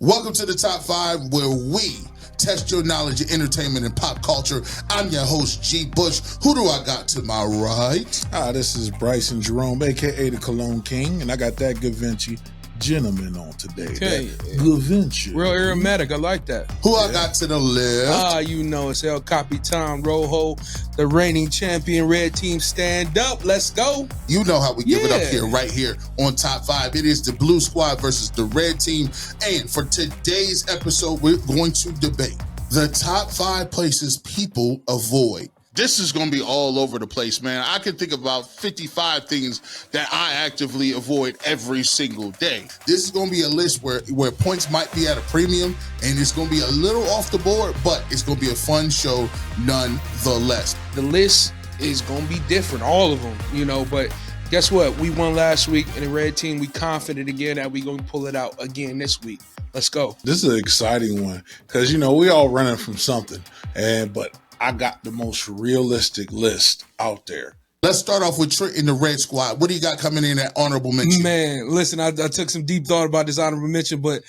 Welcome to the Top 5, where we test your knowledge of entertainment and pop culture. I'm your host, G. Bush. Who do I got to my right? This is Bryson Jerome, a.k.a. the Cologne King, and I got that Gavinci gentleman on today. Okay. Gavinci. Real aromatic. I like that. Who I got to the left? It's El Capitan Rojo, the reigning champion. Red team, stand up. Let's go. You know how we give it up here, right here on Top 5. It is the Blue Squad versus the Red Team. And for today's episode, we're going to debate the top 5 places people avoid. This is going to be all over the place, man. I can think about 55 things that I actively avoid every single day. This is going to be a list where points might be at a premium, and it's going to be a little off the board, but it's going to be a fun show nonetheless. The list is going to be different, all of them, but guess what? We won last week in the Red Team. We confident again that we're going to pull it out again this week. Let's go. This is an exciting one because, we all running from something, but I got the most realistic list out there. Let's start off with Trent in the Red Squad. What do you got coming in at honorable mention? Man, listen, I took some deep thought about this honorable mention, but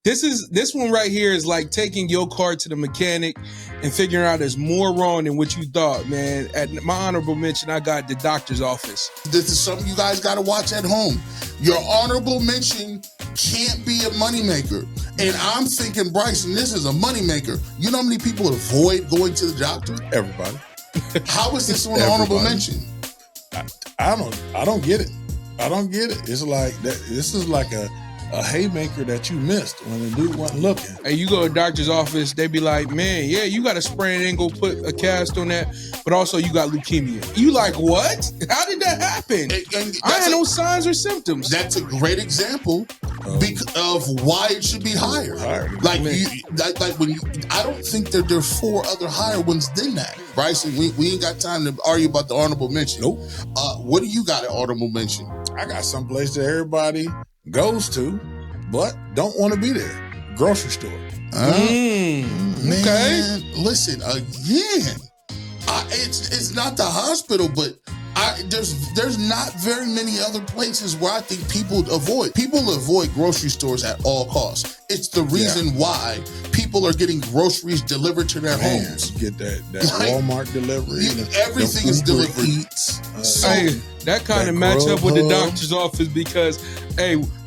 this one right here is like taking your car to the mechanic and figuring out there's more wrong than what you thought, man. At my honorable mention, I got the doctor's office. This is something you guys got to watch at home. Your honorable mention can't be a moneymaker. And I'm thinking, Bryson, this is a moneymaker. You know how many people avoid going to the doctor? Everybody. How is this an honorable mention? I don't get it. I don't get it. It's like that. This is like a haymaker that you missed when the dude wasn't looking. Hey, you go to the doctor's office, they be like, man, yeah, you got a sprain ankle, put a cast on that, but also you got leukemia. You like, what? How did that happen? I had no signs or symptoms. That's a great example of why it should be higher. I don't think that there are 4 other higher ones than that. Bryson, we ain't got time to argue about the honorable mention. Nope. What do you got at honorable mention? I got someplace that everybody goes to, but don't want to be there. Grocery store. Okay. Listen, again, it's not the hospital, but there's not very many other places where I think people avoid. People avoid grocery stores at all costs. It's the reason why people are getting groceries delivered to their homes. Get that Walmart delivery. Everything is delivered. That kind of match up with the doctor's office because,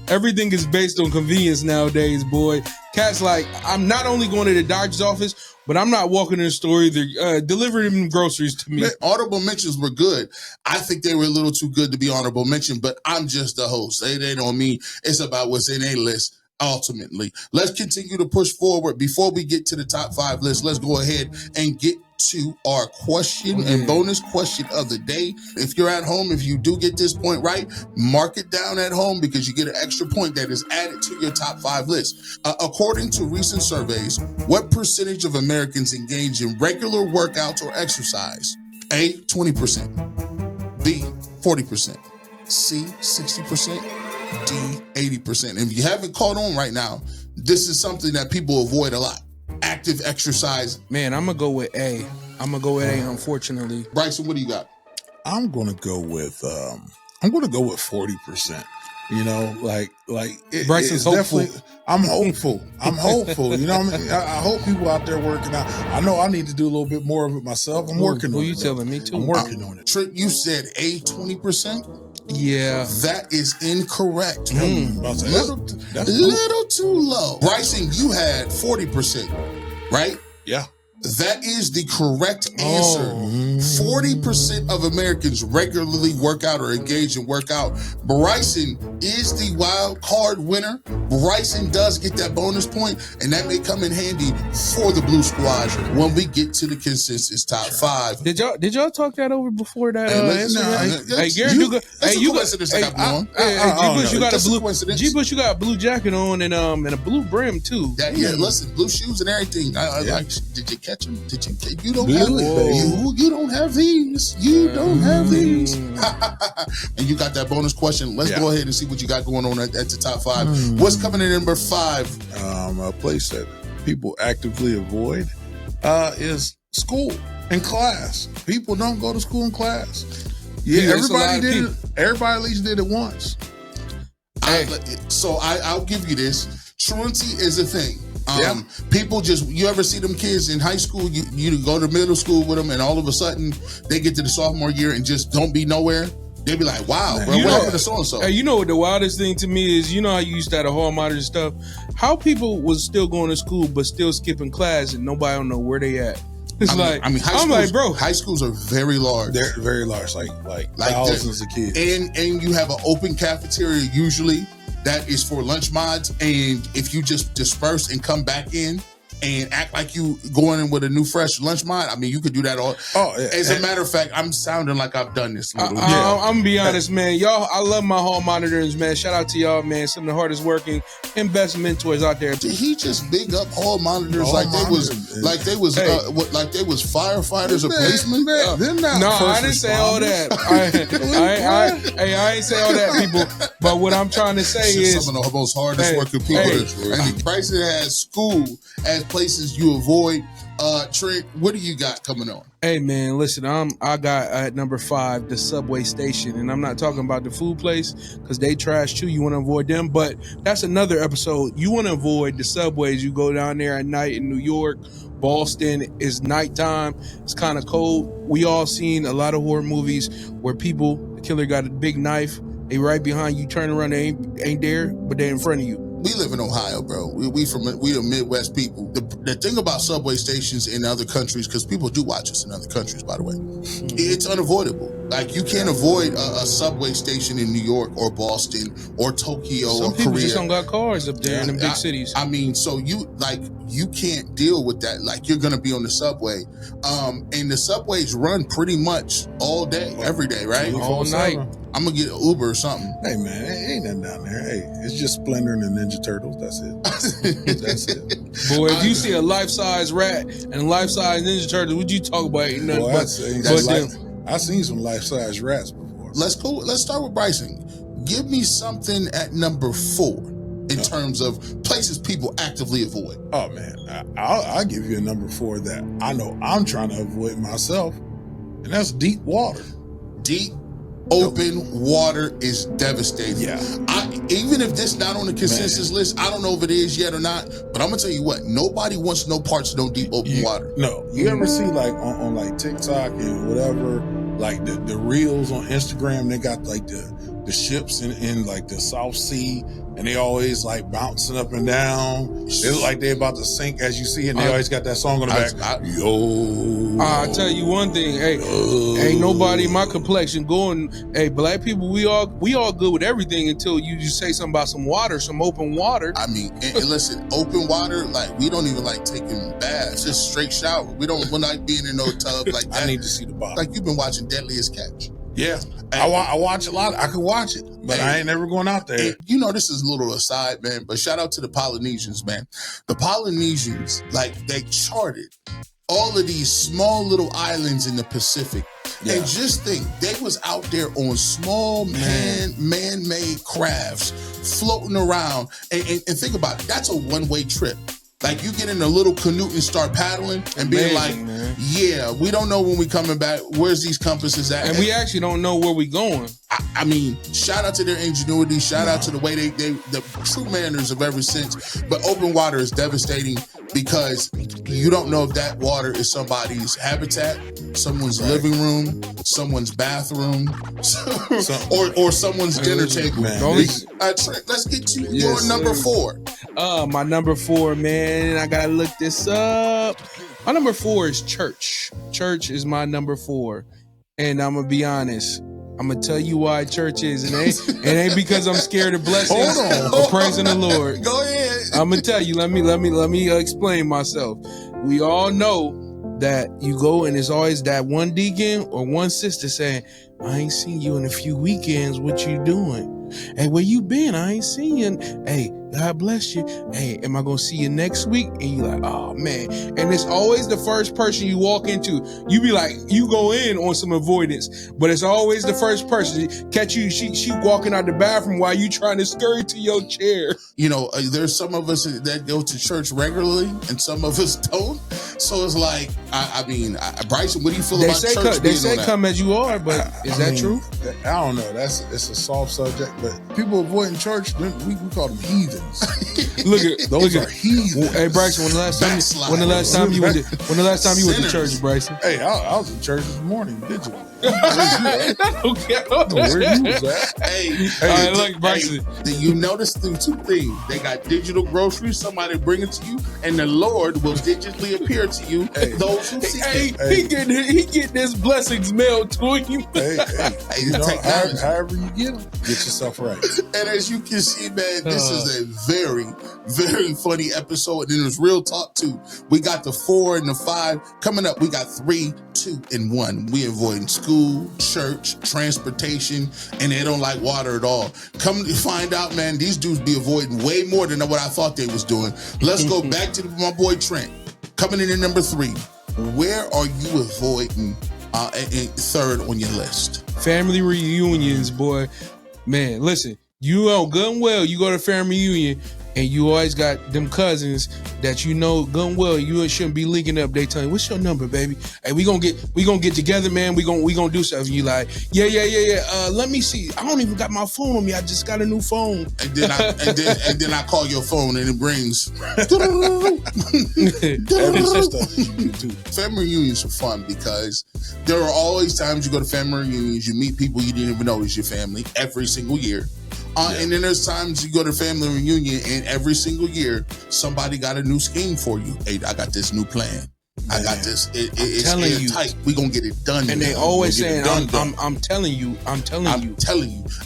everything is based on convenience nowadays, boy. Cat's like, I'm not only going to the doctor's office, but I'm not walking in the store either. Delivering them groceries to me. Honorable mentions were good. I think they were a little too good to be honorable mention, but I'm just the host. They don't mean it's about what's in a list. Ultimately, let's continue to push forward. Before we get to the top 5 list, let's go ahead and get to our question and bonus question of the day. If you're at home, if you do get this point right, mark it down at home because you get an extra point that is added to your top 5 list. According to recent surveys, what percentage of Americans engage in regular workouts or exercise? A, 20%. B, 40%. C, 60%. D, 80%. And if you haven't caught on right now, this is something that people avoid a lot. Active exercise. Man, I'm going to go with A. Unfortunately. Bryson, what do you got? I'm going to go with 40%. Bryson's hopeful. I'm hopeful. You know what I mean? I hope people out there working out. I know I need to do a little bit more of it myself. I'm working on it. Who you telling me too? I'm working on it. Trent, you said A, 20%? Yeah. That is incorrect. Little too low. Bryson, you had 40%, right? Yeah. That is the correct answer. 40% of Americans regularly work out or engage in workout. Bryson is the wild card winner. Bryson does get that bonus point, and that may come in handy for the Blue Squad when we get to the consensus top 5. Did y'all talk that over before that? Garrett, G-Bush, you got a blue jacket on and a blue brim too. Listen, blue shoes and everything. Did you catch them? You don't have these. You don't have these. And you got that bonus question. Let's go ahead and see what you got going on at the top 5. What's coming in at number 5? A place that people actively avoid is school and class. People don't go to school and class. Everybody did it. Everybody at least did it once. So I'll give you this. truancy is a thing. People just, you ever see them kids in high school, you go to middle school with them and all of a sudden they get to the sophomore year and just don't be nowhere. They be like, wow, bro, what happened to so-and-so? Hey, you know what the wildest thing to me is, you know how you used to have a hall monitor and stuff? How people was still going to school but still skipping class and nobody don't know where they at. It's I'm like, bro. High schools are very large. They're very large, like thousands of kids. And you have an open cafeteria usually that is for lunch mods. And if you just disperse and come back in and act like you going in with a new fresh lunch mod, I mean, you could do that all. As a matter of fact, I'm sounding like I've done this. I'm gonna be honest, man. Y'all, I love my hall monitors, man. Shout out to y'all, man. Some of the hardest working and best mentors out there. Did he just big up hall monitors like they was firefighters or policemen? No, I didn't say all that. I ain't say all that, people. But what I'm trying to say is some of the most hardest working people. And the Bryson has school as places you avoid. Trent, what do you got coming on? Hey man, listen, I got at number 5 the subway station, and I'm not talking about the food place because they trash too. You want to avoid them, but that's another episode. You want to avoid the subways. You go down there at night in New York, Boston. It's nighttime. It's kind of cold. We all seen a lot of horror movies where the killer got a big knife. They right behind you. Turn around, they ain't there, but they in front of you. We live in Ohio, bro. We the Midwest people. The thing about subway stations in other countries, because people do watch us in other countries, by the way, it's unavoidable. Like, you can't avoid a subway station in New York or Boston or Tokyo or Korea. Some people just don't got cars up there in the big cities. I mean, so you can't deal with that. Like, you're gonna be on the subway, and the subways run pretty much all day, every day, right? All night. I'm gonna get an Uber or something. Hey man, ain't nothing down there. Hey, it's just Splinter and the Ninja Turtles. That's it. That's it. Boy, if you see a life-size rat and a life-size Ninja Turtle, what you talk about? Ain't nothing I've seen some life-size rats before. Let's start with Bryson. Give me something at number 4 in terms of places people actively avoid. Oh man, I'll give you a number 4 that I know I'm trying to avoid myself, and that's deep water. Deep open water is devastating. Yeah. Even if this not on the consensus list, I don't know if it is yet or not, but I'm gonna tell you what, nobody wants no parts of no deep open water. No. You ever see like on like TikTok and whatever, like the reels on Instagram, they got like the ships in like the South Sea, and they always like bouncing up and down. They look like they about to sink as you see it, and they always got that song on the back. I'll tell you one thing, hey, ain't nobody in my complexion going, hey, black people, we all good with everything until you just say something about some water, some open water. I mean, and listen, open water, like, we don't even like taking baths, just straight shower. We're not being in no tub like that. I need to see the bottom. Like, you've been watching Deadliest Catch. Yeah, I watch a lot. I can watch it, but I ain't never going out there. And, you know, this is a little aside, man, but shout out to the Polynesians, man. The Polynesians, like, they charted all of these small little islands in the Pacific. Yeah. And just think, they was out there on small man-made crafts floating around. And think about it, that's a one-way trip. Like, you get in a little canoe and start paddling and being like, man, yeah, we don't know when we coming back. Where's these compasses at? And we actually don't know where we going. I mean, shout out to their ingenuity. Shout out to the way the true manners of ever since. But open water is devastating because you don't know if that water is somebody's habitat, someone's living room, someone's bathroom, or someone's dinner table. Trent, let's get to your number 4. My number 4, man, I gotta look this up. My number 4 is church. Church is my number 4. And I'm gonna be honest, I'm gonna tell you why church is. It ain't because I'm scared of blessings or praising the Lord. Go ahead. I'm gonna tell you. Let me explain myself. We all know that you go and there's always that one deacon or one sister saying, I ain't seen you in a few weekends. What you doing? Hey, where you been? I ain't seen you. Hey, God bless you. Hey, am I gonna see you next week? And you like, oh man. And it's always the first person you walk into. You be like, you go in on some avoidance, but it's always the first person. Catch you, she walking out the bathroom while you trying to scurry to your chair. You know, there's some of us that go to church regularly and some of us don't. So it's like, I mean, Bryson, what do you feel about church? They say come as you are, but is that true? I don't know. It's a soft subject, but people avoiding church, we call them heathens. heathens. Those are heathens. Hey Bryson, when the last time you went to church, Bryson? Hey, I was in church this morning digitally. Where you was at? Hey, look, Bryson. You notice through two things. They got digital groceries, somebody bring it to you, and the Lord will digitally appear to you. Hey. Those who seek He getting his blessings mailed to him. However you get them, get yourself right. And as you can see, man, this is a very, very funny episode. And it was real talk too. We got the 4 and the 5 coming up. We got 3, 2, and 1. We avoiding school, church, transportation, and they don't like water at all. Come to find out, man, these dudes be avoiding way more than what I thought they was doing. Let's go back to my boy Trent. Coming in at number 3. Where are you avoiding in third on your list? Family reunions, boy. Man, listen, you know good and well, you go to family reunion and you always got them cousins that you know good and well you shouldn't be linking up. They tell you, what's your number, baby? Hey, we gonna get together, man. We gonna do something. You like, yeah. Let me see. I don't even got my phone on me. I just got a new phone. And then I call your phone and it rings. Family reunions are fun because there are always times you go to family reunions, you meet people you didn't even know was your family every single year. And then there's times you go to family reunion and every single year somebody got a new scheme for you. Hey, I got this new plan. Man, I got this. It's tight. We gonna get it done. And they always saying, I'm telling you.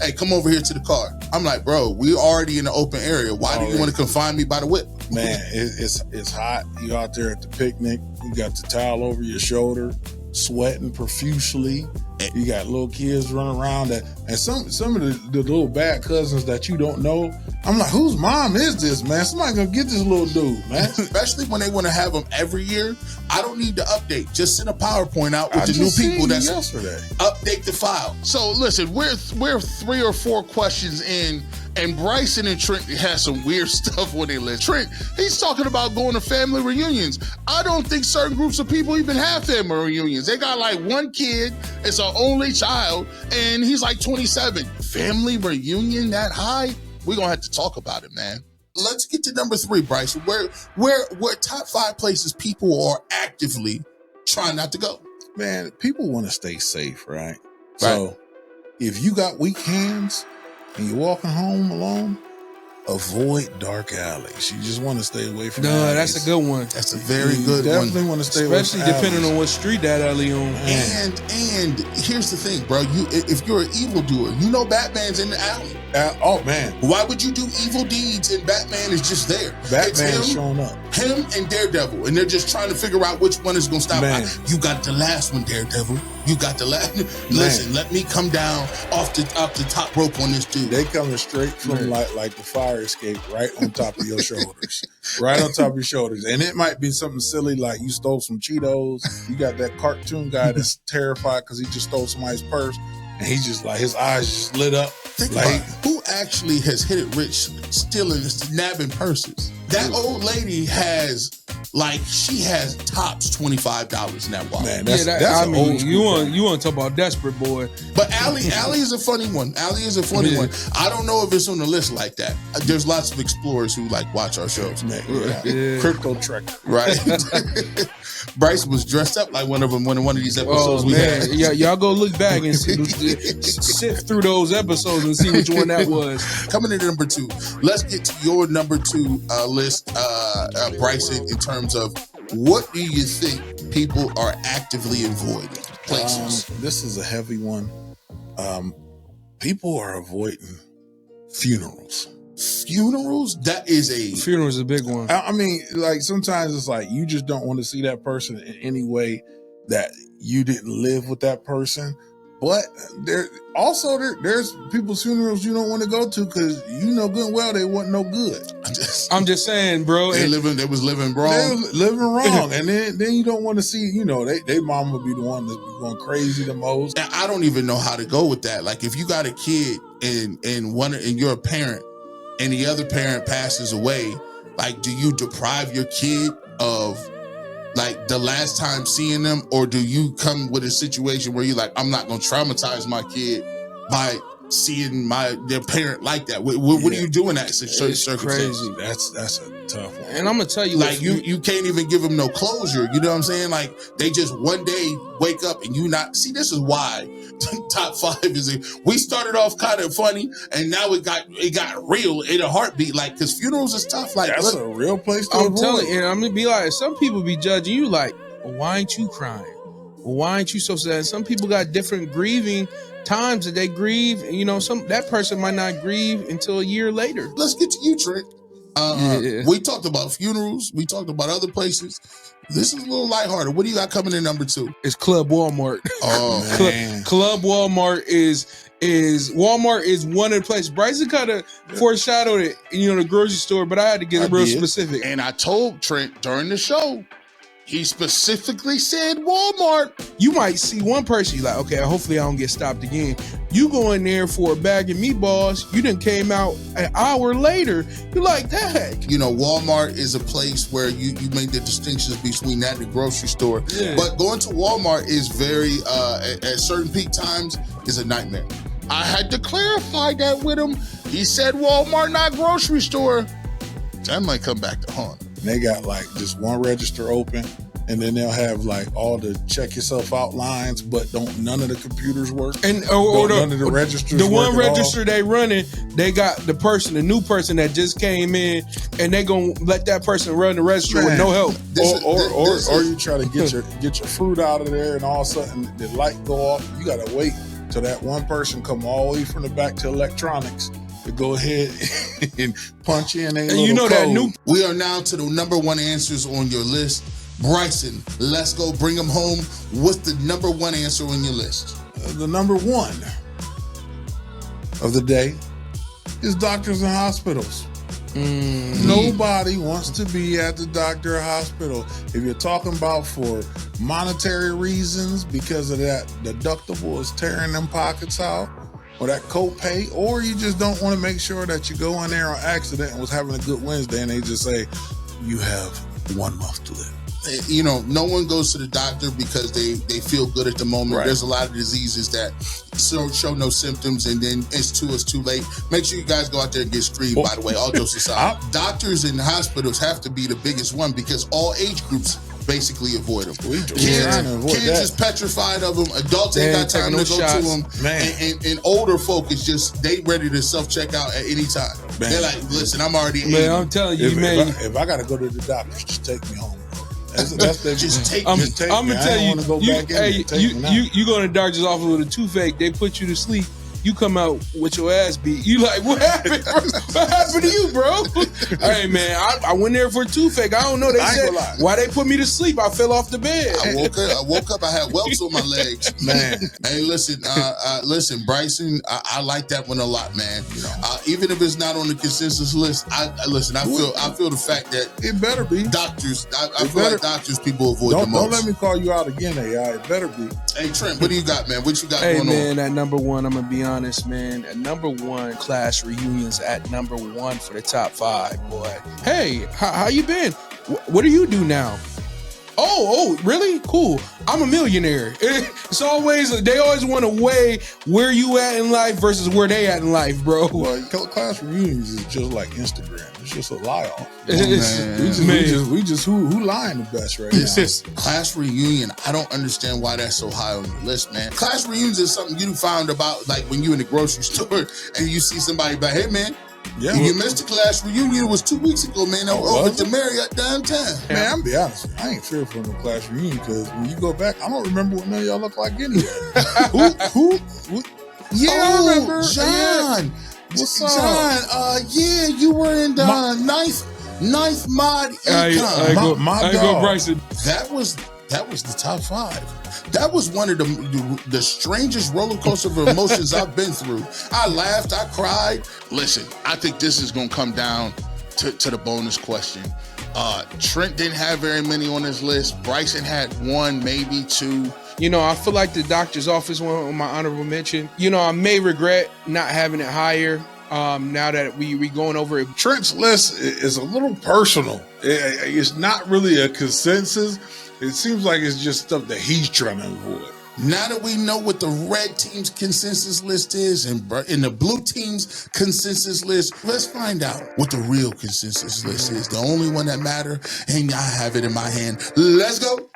Hey, come over here to the car. I'm like, bro, we already in the open area. Why do you want to confine me by the whip? Man, it's hot. You out there at the picnic. You got the towel over your shoulder, sweating profusely. You got little kids running around and some of the little bad cousins that you don't know. I'm like, whose mom is this, man? Somebody gonna get this little dude, man. Especially when they want to have them every year. I don't need to update. Just send a PowerPoint out with the new people that's yesterday. Update the file. So listen, we're 3 or 4 questions in. And Bryson and Trent has some weird stuff when they list. Trent, he's talking about going to family reunions. I don't think certain groups of people even have family reunions. They got like one kid, it's an only child, and he's like 27. Family reunion that high? We're gonna have to talk about it, man. Let's get to number 3, Bryson. Where top 5 places people are actively trying not to go? Man, people want to stay safe, right? So if you got weak hands, and you're walking home alone, avoid dark alleys. You just want to stay away from alleys. That's a good one. That's a very good one. Definitely want to stay away from alleys. Especially depending on what street that alley on. And here's the thing, bro. If you're an evildoer, you know Batman's in the alley. Oh, man. Why would you do evil deeds and Batman is just there? Batman's showing up. Him and Daredevil. And they're just trying to figure out which one is going to stop. You got the last one, Daredevil. You got the last. Listen, let me come down off the top rope on this dude. They coming straight from like the fire escape right on top of your shoulders. Right on top of your shoulders. And it might be something silly like you stole some Cheetos. You got that cartoon guy that's terrified because he just stole somebody's purse. And he just like, his eyes just lit up. Think about who actually has hit it rich stealing, nabbing purses. That old lady has, she has tops $25 in that wallet. Man, that's you want to talk about desperate, boy. But Allie is a funny one. Allie is a funny one. I don't know if it's on the list like that. There's lots of explorers who watch our shows. Crypto trek. Right. Bryce was dressed up like one of them in one of these episodes we had. Yeah, y'all go look back and sift through those episodes and see which one that was. Coming in at number 2, let's get to your number 2 list, Bryson, in terms of what do you think people are actively avoiding places? This is a heavy one. People are avoiding funerals. Funerals? That is funeral is a big one. I mean, sometimes it's like you just don't want to see that person in any way that you didn't live with that person. But there's people's funerals you don't want to go to because you know good and well they wasn't no good. I'm just saying, bro. They was living wrong. They was living wrong, and then you don't want to see. They mom would be the one that's going crazy the most. And I don't even know how to go with that. Like if you got a kid and you're a parent and the other parent passes away, do you deprive your kid of the last time seeing them, or do you come with a situation where you're like, I'm not gonna traumatize my kid by seeing their parent like that. What are you doing at certain circumstances? Crazy. That's a tough one. And I'm gonna tell you, like you can't even give them no closure. You know what I'm saying? Like they just one day wake up and you not see. This is why top 5 is. We started off kind of funny, and now it got real in a heartbeat. Like because funerals is tough. Like that's a real place to I'm avoid. telling you, and I'm gonna be like, some people be judging you like, well, why ain't you crying? Well, why ain't you so sad? Some people got different grieving times that they grieve, and that person might not grieve until a year later. Let's get to you, Trent. We talked about funerals. We talked about other places. This is a little lighthearted. What do you got coming in number 2? It's Club Walmart. Oh man, Club Walmart is one of the places. Bryson kind of foreshadowed it, the grocery store, but I had to get real specific. And I told Trent during the show, he specifically said Walmart. You might see one person, you're like, okay, hopefully I don't get stopped again. You go in there for a bag of meatballs, you done came out an hour later. You're like, that. Walmart is a place where you make the distinctions between that and the grocery store. Yeah. But going to Walmart is very, at certain peak times, is a nightmare. I had to clarify that with him. He said Walmart, not grocery store. That might come back to haunt. They got like just one register open, and then they'll have like all the check yourself out lines, but none of the computers work. And none of the registers. The one register they running, they got the new person that just came in, and they gonna let that person run the register with no help. Or you try to get your fruit out of there, and all of a sudden the light go off. You gotta wait till that one person come all the way from the back to electronics to go ahead and punch in a little code. We are now to the number 1 answers on your list. Bryson, let's go bring them home. What's the number 1 answer on your list? The number 1 of the day is doctors and hospitals. Nobody wants to be at the doctor or hospital. If you're talking about for monetary reasons, because of that deductible is tearing them pockets out, or that copay, or you just don't want to make sure that you go in there on accident and was having a good Wednesday and they just say, you have 1 month to live. No one goes to the doctor because they feel good at the moment. Right. There's a lot of diseases that show no symptoms, and then it's too late. Make sure you guys go out there and get screened, by the way, all jokes aside. Doctors and hospitals have to be the biggest one because all age groups basically avoid them. Kids is petrified of them. Adults ain't got time to go to them. And older folk is just, they ready to self-check out at any time. Man. They're like, listen, I'm already 80. Man, I'm telling you, if I got to go to the doctor, just take me home. Just take me. I'm gonna tell you go to the doctor's office with a toothache, they put you to sleep. You come out with your ass beat. You like, what happened? What happened to you, bro? Hey, man, I went there for a toothache. I don't know. They said, why they put me to sleep? I fell off the bed. I woke up. I had welts on my legs. Man. Hey, listen, Bryson, I like that one a lot, man. Even if it's not on the consensus list, I feel the fact that it better be. Doctors, I feel like doctors people avoid the most. Don't let me call you out again, AI. It better be. Hey, Trent, what do you got, man? What you got going on? Hey, man, at number 1, I'm going to be honest, man. At number 1, class reunions at number 1 for the top 5, boy. Hey, how you been? What do you do now? Oh, really? Cool. I'm a millionaire. It's always, they always want to weigh where you at in life versus where they at in life, bro. Well, class reunions is just like Instagram. It's just a lie off. We just who lying the best right now. Class reunion, I don't understand why that's so high on your list, man. Class reunions is something you found about like when you in the grocery store and you see somebody like, hey, man, you missed the class reunion. It was 2 weeks ago, man. Over at the Marriott downtown. Man, I'm be honest with you, I ain't fearful of no class reunion because when you go back, I don't remember what none of y'all look like anyway. Who? Yeah, I remember. John. Yeah. What's up? John, you were in the ninth mod econ. I go Bryson. That was the top 5. That was one of the strangest roller coaster of emotions I've been through. I laughed, I cried. Listen, I think this is gonna come down to the bonus question. Trent didn't have very many on his list. Bryson had 1, maybe 2. I feel like the doctor's office one on my honorable mention. I may regret not having it higher now that we going over it. Trent's list is a little personal. It's not really a consensus. It seems like it's just stuff that he's trying to avoid. Now that we know what the red team's consensus list is and the blue team's consensus list, let's find out what the real consensus list is. The only one that matters, and I have it in my hand. Let's go.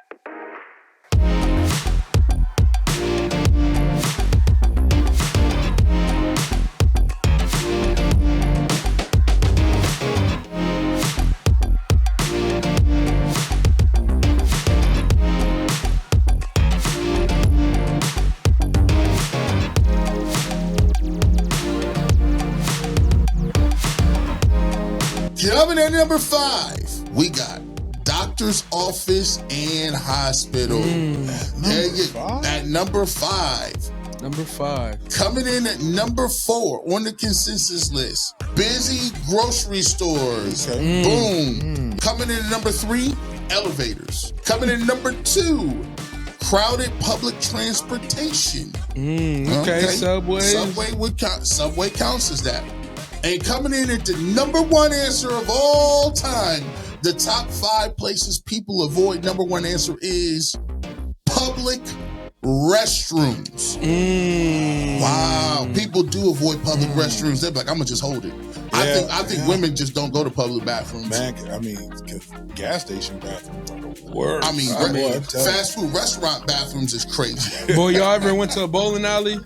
Coming at number 5, we got doctor's office and hospital. At number 5. Number 5. Coming in at number 4 on the consensus list, busy grocery stores. Boom. Coming in at number 3, elevators. Coming in at number 2, crowded public transportation. Okay, Subway. Subway counts as that. And coming in at the number 1 answer of all time, the top 5 places people avoid, number 1 answer is public restrooms. Wow. People do avoid public restrooms. They're like, I'm going to just hold it. I think women just don't go to public bathrooms. Man, I mean, gas station bathrooms are the worst. I mean, fast food restaurant bathrooms is crazy. Boy, y'all ever went to a bowling alley?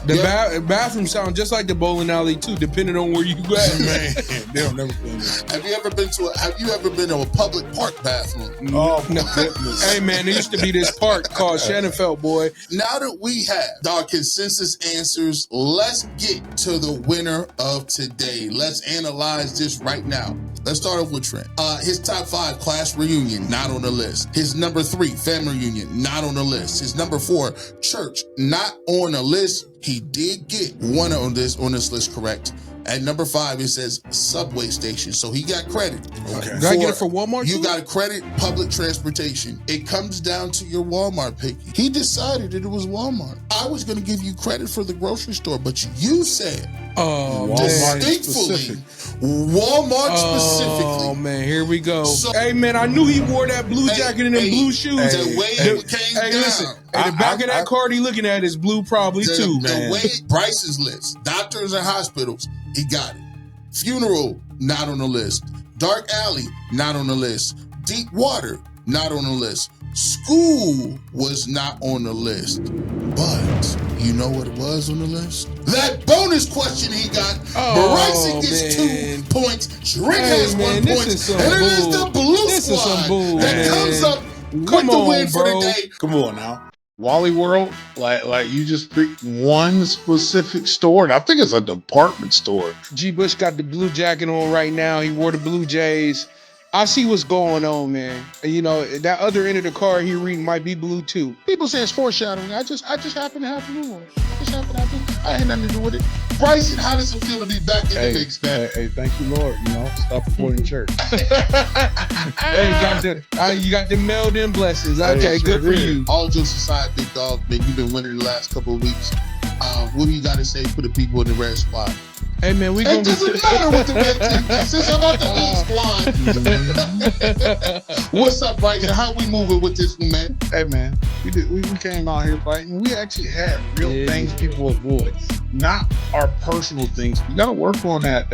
The bathroom sound just like the bowling alley too, depending on where you go. Man, they'll never been there. Have you ever been to a public park bathroom? Oh my goodness. Hey man, there used to be this park called Shannonfeld, boy. Now that we have our consensus answers, let's get to the winner of today. Let's analyze this right now. Let's start off with Trent. His top 5, class reunion, not on the list. His number 3, family reunion, not on the list. His number 4, church, not on the list. He did get one on this list correct. At number 5, it says subway station, so he got credit. Okay. Did I get it for Walmart? You got credit public transportation. It comes down to your Walmart pick. He decided that it was Walmart. I was going to give you credit for the grocery store, but you said Walmart specifically. Oh man, here we go. So, hey man, I knew he wore that blue jacket and them blue shoes. The way it came down. Listen, the back of that card he looking at is blue probably too. The way Bryce's list, doctors and hospitals, he got it. Funeral, not on the list. Dark alley, not on the list. Deep water, not on the list. School was not on the list. But you know what was on the list? That bonus question he got. Bryson gets 2 points. Trent has 1 point. And it is the blue squad that comes up with the win for the day. Come on now. Wally World, like you just picked one specific store, and I think it's a department store. G. Bush got the blue jacket on right now. He wore the Blue Jays. I see what's going on, man. You know, that other end of the card he reading might be blue too. People say it's foreshadowing. I just happen to have blue on. I had nothing to do with it. Bryson, how does it feel to be back in the mix, man? Hey, thank you, Lord. You know, stop avoiding church. Hey, you got the mailed in blessings. Okay, good for you. All jokes aside, big dog, man, you've been winning the last couple of weeks. What do you got to say for the people in the red squad? Hey man, it doesn't matter what the red team is. It's about the blue squad. What's up, Bryson? How we moving with this one, man? Hey man, we came out here fighting. We actually had real things people avoid, not our personal things. We gotta work on that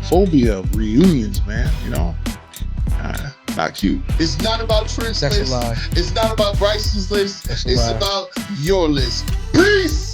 phobia of reunions, man. You know, not cute. It's not about Trent's list. That's a lie. It's not about Bryson's list. It's about your list. Peace.